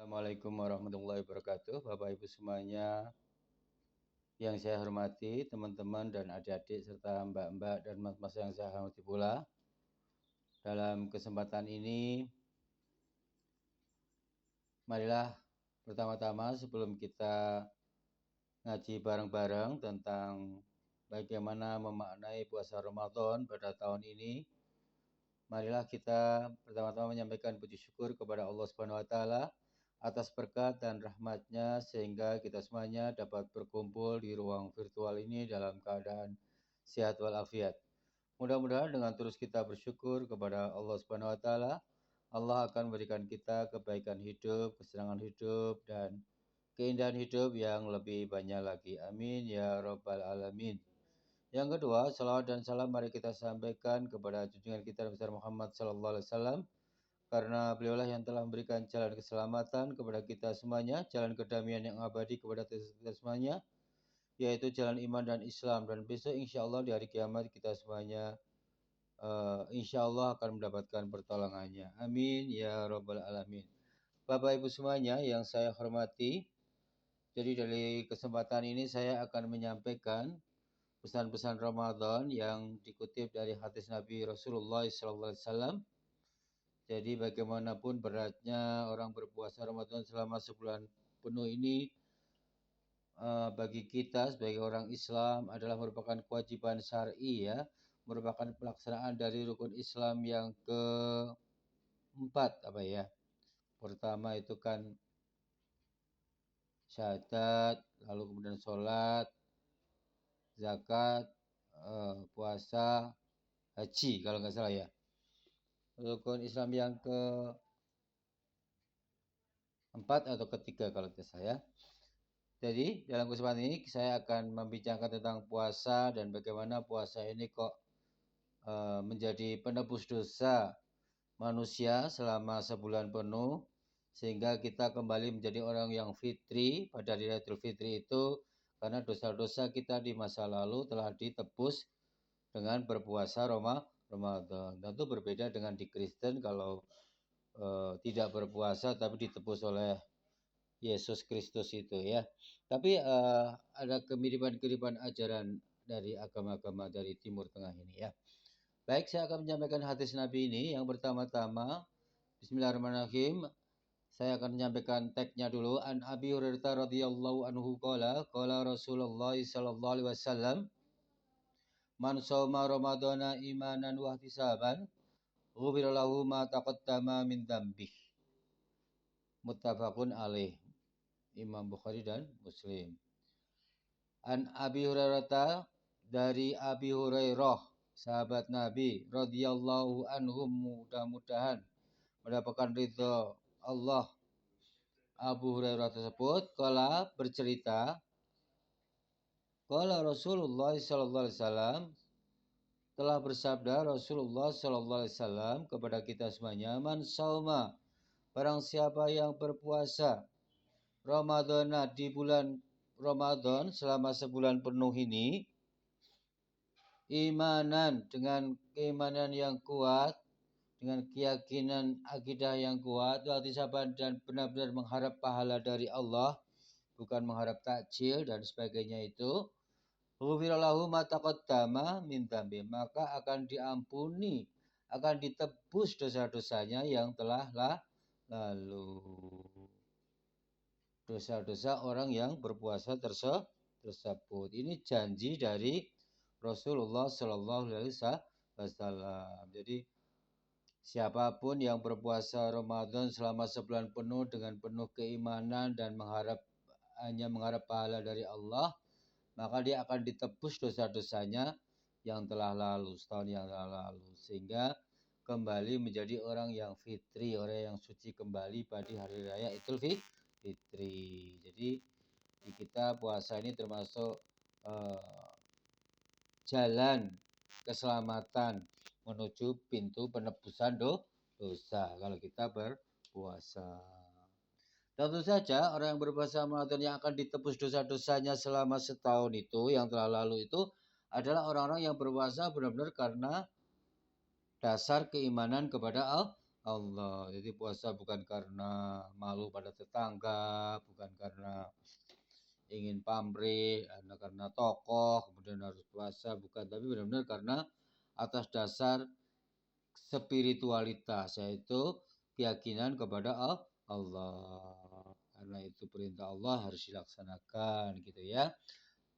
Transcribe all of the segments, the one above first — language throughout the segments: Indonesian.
Assalamualaikum warahmatullahi wabarakatuh. Bapak Ibu semuanya yang saya hormati, teman-teman dan adik-adik serta mbak-mbak dan mas-mas yang saya hormati pula. Dalam kesempatan ini, marilah pertama-tama sebelum kita ngaji bareng-bareng tentang bagaimana memaknai puasa Ramadan pada tahun ini, marilah kita pertama-tama menyampaikan puji syukur kepada Allah Subhanahu wa taala atas berkat dan rahmat-Nya sehingga kita semuanya dapat berkumpul di ruang virtual ini dalam keadaan sehat walafiat. Mudah-mudahan dengan terus kita bersyukur kepada Allah Subhanahu wa taala, Allah akan memberikan kita kebaikan hidup, kesenangan hidup dan keindahan hidup yang lebih banyak lagi. Amin ya rabbal alamin. Yang kedua, salawat dan salam mari kita sampaikan kepada junjungan kita Nabi besar Muhammad sallallahu alaihi wasallam, karena beliaulah yang telah memberikan jalan keselamatan kepada kita semuanya, jalan kedamaian yang abadi kepada kita semuanya, yaitu jalan iman dan Islam. Dan besok insya Allah di hari kiamat kita semuanya insya Allah akan mendapatkan pertolongannya. Amin ya rabbal alamin. Bapak Ibu semuanya yang saya hormati, jadi dari kesempatan ini saya akan menyampaikan pesan-pesan Ramadan yang dikutip dari hadis Nabi Rasulullah SAW. Jadi bagaimanapun beratnya orang berpuasa Ramadan selama sebulan penuh ini, bagi kita sebagai orang Islam adalah merupakan kewajiban syar'i ya, merupakan pelaksanaan dari rukun Islam yang keempat apa ya. Pertama itu kan syahadat, lalu kemudian sholat, zakat, puasa, haji kalau nggak salah ya. Rukun Islam yang keempat atau ketiga kalau tidak saya. Jadi dalam kesempatan ini saya akan membincangkan tentang puasa dan bagaimana puasa ini kok menjadi penebus dosa manusia selama sebulan penuh, sehingga kita kembali menjadi orang yang fitri pada hari Idul Fitri itu, karena dosa-dosa kita di masa lalu telah ditebus dengan berpuasa Ramadan. Tentu berbeda dengan di Kristen, kalau tidak berpuasa tapi ditebus oleh Yesus Kristus itu ya. Tapi ada kemiripan-kemiripan ajaran dari agama-agama dari Timur Tengah ini ya. Baik, saya akan menyampaikan hadis Nabi ini. Yang pertama-tama, Bismillahirrahmanirrahim. Saya akan menyampaikan tagnya dulu. An Abi Hurairah radhiyallahu anhu qala Rasulullah sallallahu alaihi wasallam, man shoma ramadhana imanan wa ihtisaban ghufira lahu ma taqaddama min dzambih. Muttafaqun alaih. Imam Bukhari dan Muslim. An Abi Hurairah, dari Abi Hurairah, sahabat Nabi radhiyallahu anhum, mudah-mudahan mendapatkan ridha Allah, Abu Hurairah tersebut kala bercerita, kala Rasulullah sallallahu alaihi wasallam, telah bersabda Rasulullah sallallahu alaihi wasallam kepada kita semuanya, man sauma, barang siapa yang berpuasa Ramadan, di bulan Ramadan selama sebulan penuh ini, imanan, dengan keimanan yang kuat, dengan keyakinan akidah yang kuat, ihtisaban, dan benar-benar mengharap pahala dari Allah, bukan mengharap takjil dan sebagainya itu, ghufira lahu ma taqaddama min dzambi, maka akan diampuni, akan ditebus dosa-dosanya yang telah lalu. Dosa-dosa orang yang berpuasa tersebut. Ini janji dari Rasulullah Shallallahu Alaihi Wasallam. Jadi siapapun yang berpuasa Ramadan selama sebulan penuh dengan penuh keimanan dan hanya mengharap pahala dari Allah, maka dia akan ditebus dosa-dosanya yang telah lalu, setahun yang telah lalu, sehingga kembali menjadi orang yang fitri, orang yang suci kembali pada hari raya Idul Fitri. Jadi di kita puasa ini termasuk jalan keselamatan menuju pintu penebusan dosa kalau kita berpuasa. Tentu saja orang yang berpuasa Ramadan yang akan ditebus dosa-dosanya selama setahun itu yang telah lalu itu adalah orang-orang yang berpuasa benar-benar karena dasar keimanan kepada Allah. Jadi puasa bukan karena malu pada tetangga, bukan karena ingin pamrih, karena tokoh, kemudian harus puasa, bukan. Tapi benar-benar karena atas dasar spiritualitas, yaitu keyakinan kepada Allah. Karena itu perintah Allah harus dilaksanakan gitu ya.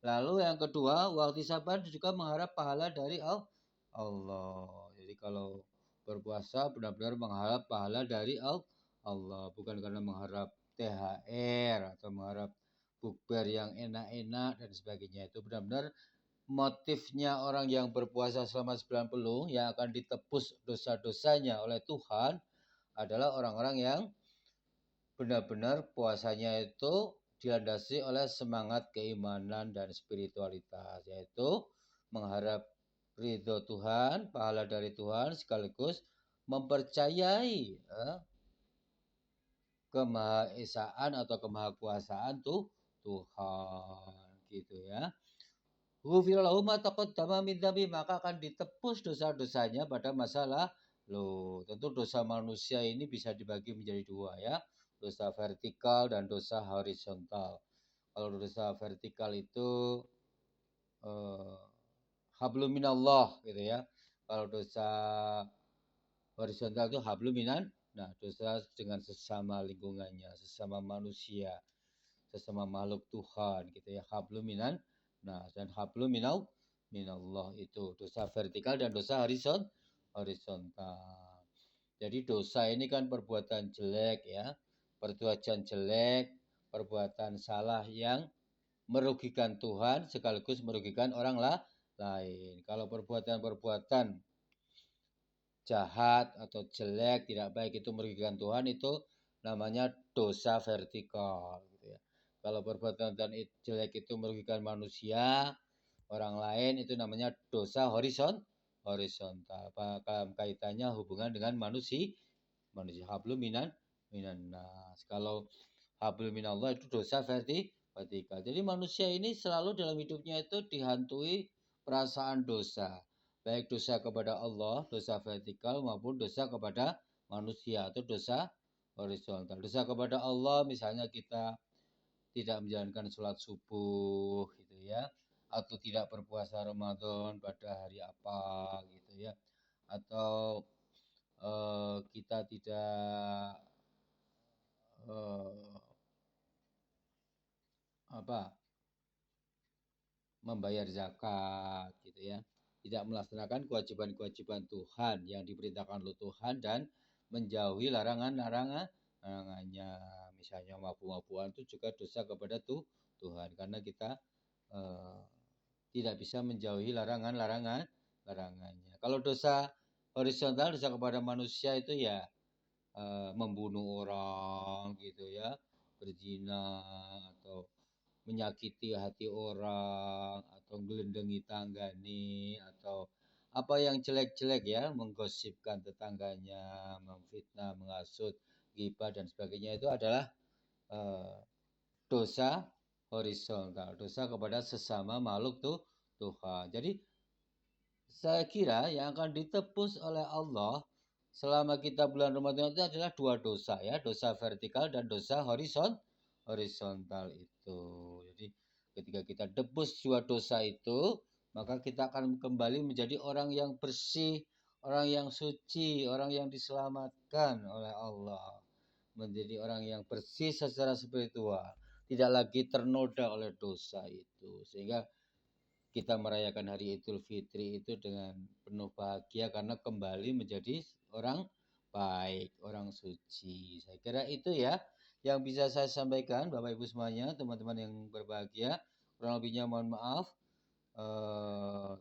Lalu yang kedua, waktu sabar juga mengharap pahala dari Allah. Jadi kalau berpuasa benar-benar mengharap pahala dari Allah, bukan karena mengharap THR atau mengharap bukber yang enak-enak dan sebagainya. Itu benar-benar motifnya orang yang berpuasa selama 90 yang akan ditebus dosa-dosanya oleh Tuhan adalah orang-orang yang benar-benar puasanya itu dilandasi oleh semangat keimanan dan spiritualitas, yaitu mengharap ridho Tuhan, pahala dari Tuhan, sekaligus mempercayai kemahaesaan atau kemahakuasaan Tuhan gitu ya. Ghufirallahu ma taqaddama min dzambi, maka akan ditebus dosa-dosanya pada masa lalu. Tentu dosa manusia ini bisa dibagi menjadi dua ya, dosa vertikal dan dosa horizontal. Kalau dosa vertikal itu hablum minallah gitu ya. Kalau dosa horizontal itu hablum minan, nah dosa dengan sesama lingkungannya, sesama manusia, sesama makhluk Tuhan gitu ya, hablum minan. Nah, dan hablum minallah itu dosa vertikal dan dosa horizontal. Jadi dosa ini kan perbuatan jelek ya, perbuatan jelek, perbuatan salah yang merugikan Tuhan sekaligus merugikan orang lain. Kalau perbuatan-perbuatan jahat atau jelek, tidak baik itu merugikan Tuhan, itu namanya dosa vertikal gitu ya. Kalau perbuatan jelek itu merugikan manusia, orang lain, itu namanya dosa horizontal. Kaitannya hubungan dengan manusia hablum minan nas. Kalau hablum minallah itu dosa vertikal. Jadi manusia ini selalu dalam hidupnya itu dihantui perasaan dosa. Baik dosa kepada Allah, dosa vertikal, maupun dosa kepada manusia atau dosa horizontal. Dosa kepada Allah misalnya kita tidak menjalankan sholat subuh gitu ya, atau tidak berpuasa Ramadan pada hari apa gitu ya, atau kita tidak membayar zakat gitu ya, tidak melaksanakan kewajiban-kewajiban Tuhan yang diperintahkan oleh Tuhan dan menjauhi larangannya. Misalnya mabuk-mabukan itu juga dosa kepada Tuhan karena kita tidak bisa menjauhi larangannya. Kalau dosa horizontal, dosa kepada manusia itu ya membunuh orang gitu ya, berzina atau menyakiti hati orang atau gelendengi tanggane atau apa yang jelek-jelek ya, menggosipkan tetangganya, memfitnah, menghasut, ghibah dan sebagainya, itu adalah dosa horizontal, dosa kepada sesama makhluk Tuhan. Jadi saya kira yang akan ditebus oleh Allah selama kita bulan Ramadan itu adalah dua dosa ya, dosa vertikal dan dosa horizontal itu. Jadi ketika kita tebus dua dosa itu, maka kita akan kembali menjadi orang yang bersih, orang yang suci, orang yang diselamatkan oleh Allah. Menjadi orang yang bersih secara spiritual, tidak lagi ternoda oleh dosa itu. Sehingga kita merayakan hari Idul Fitri itu dengan penuh bahagia karena kembali menjadi orang baik, orang suci. Saya kira itu ya yang bisa saya sampaikan, Bapak Ibu semuanya, teman-teman yang berbahagia. Kurang lebihnya mohon maaf.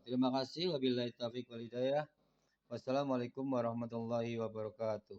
Terima kasih. Wabillahi taufiq wal hidayah. Wassalamualaikum warahmatullahi wabarakatuh.